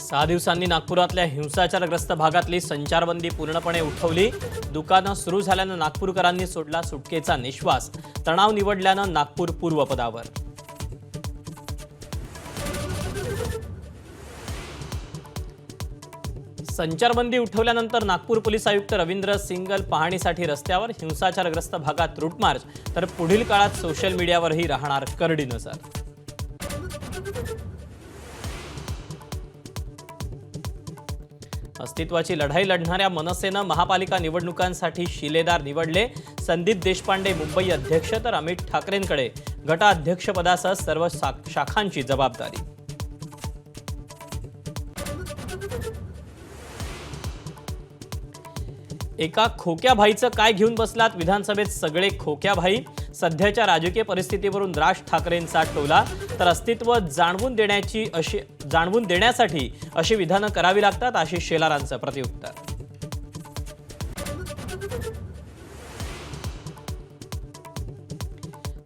6 दिवसांनी नागपुरातल्या हिंसाचारग्रस्त भागातली संचारबंदी पूर्णपणे उठवली। दुकानं सुरू झाल्यानं नागपूरकरांनी सोडला सुटकेचा निश्वास। तणाव निवडल्यानं नागपूर पूर्वपदावर। संचारबंदी उठवल्यानंतर नागपूर पोलीस आयुक्त रवींद्र सिंगल पाहणीसाठी रस्त्यावर। हिंसाचारग्रस्त भागात रूट मार्च, तर पुढील काळात सोशल मीडियावरही राहणार करडी नजर। अस्तित्वाची लढाई लढणाऱ्या मनसेनं महापालिका निवडणुकांसाठी शिलेदार निवडले। संदीप देशपांडे मुंबई अध्यक्ष, तर अमित ठाकरेंकडे गटाध्यक्षपदासह सर्व शाखांची जबाबदारी। एका खोक्या भाईचं काय घेऊन बसलात विधानसभेत सगळे खोक्या भाई। सध्याच्या राजकीय परिस्थितीवरून राज ठाकरेंचा टोला, तर अस्तित्व जाणवून देण्यासाठी अशी विधानं करावी लागतात, आशिष शेलारांचं प्रत्युत्तर।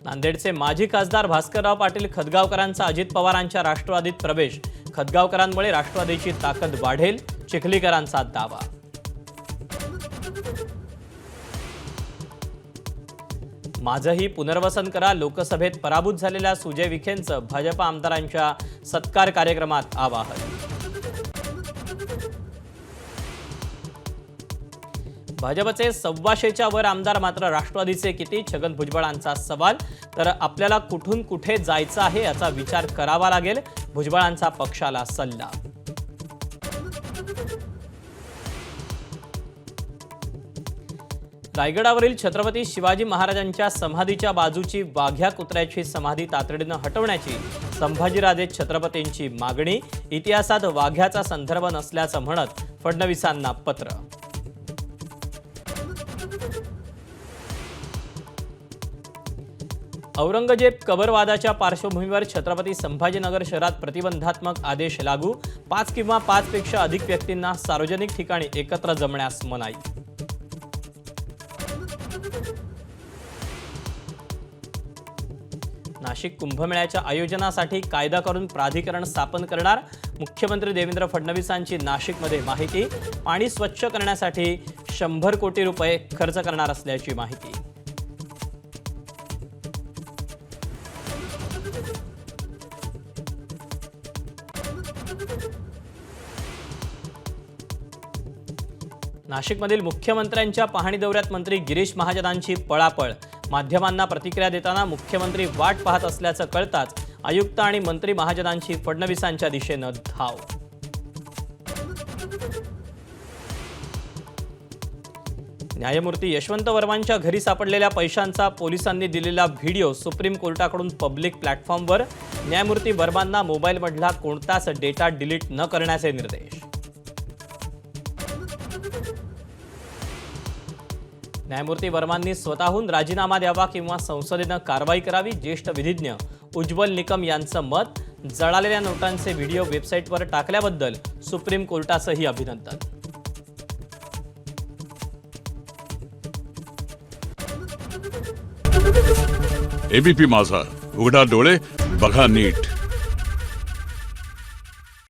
नांदेडचे माजी खासदार भास्करराव पाटील खदगावकरांचा अजित पवारांच्या राष्ट्रवादीत प्रवेश। खदगावकरांमुळे राष्ट्रवादीची ताकद वाढेल, चिखलीकरांचा दावा। माझंही पुनर्वसन करा, लोकसभेत पराभूत झालेल्या सुजय विखेंचं भाजप आमदारांच्या सत्कार कार्यक्रमात आवाहन। भाजपचे 125च्या वर आमदार, मात्र राष्ट्रवादीचे किती? छगन भुजबळांचा सवाल। तर आपल्याला कुठून कुठे जायचं आहे याचा विचार करावा लागेल, भुजबळांचा पक्षाला सल्ला। रायगडावरील छत्रपती शिवाजी महाराजांच्या समाधीच्या बाजूची वाघ्या कुत्र्याची समाधी तातडीनं हटवण्याची संभाजीराजे छत्रपतींची मागणी। इतिहासात वाघ्याचा संदर्भ नसल्याचं म्हणत फडणवीसांना पत्र। औरंगजेब कबरवादाच्या पार्श्वभूमीवर छत्रपती संभाजीनगर शहरात प्रतिबंधात्मक आदेश लागू। 5 किंवा 5 पेक्षा अधिक व्यक्तींना सार्वजनिक ठिकाणी एकत्र जमण्यास मनाई। नाशिक कुंभमेळ्याच्या आयोजनासाठी कायदा करून प्राधिकरण स्थापन करणार। मुख्यमंत्री देवेंद्र फडणवीसांची नाशिकमध्ये माहिती। पाणी स्वच्छ करण्यासाठी 100 कोटी रुपये खर्च करणार असल्याची माहिती। नाशिकमधील मुख्यमंत्र्यांच्या पाहणी दौऱ्यात मंत्री गिरीश महाजनांची पळापळ। माध्यमांना प्रतिक्रिया देताना मुख्यमंत्री वाट पाहत असल्याचं कळताच आयुक्त आणि मंत्री महाजनांची फडणवीसांच्या दिशेनं धाव। न्यायमूर्ती यशवंत वर्मांच्या घरी सापडलेल्या पैशांचा पोलिसांनी दिलेला व्हिडिओ सुप्रीम कोर्टाकडून पब्लिक प्लॅटफॉर्मवर। न्यायमूर्ती वर्मांना मोबाईलमधला कोणताच डेटा डिलीट न करण्याचे निर्देश। न्यायमूर्ती वर्मांनी स्वतःहून राजीनामा द्यावा किंवा संसदेनं कारवाई करावी, ज्येष्ठ विधिज्ञ उज्ज्वल निकम यांचं मत। जळालेल्या नोटांचे व्हिडिओ वेबसाईटवर टाकल्याबद्दल सुप्रीम कोर्टाचंही अभिनंदन। एबीपी माझा, उघडा डोळे बघा नीट।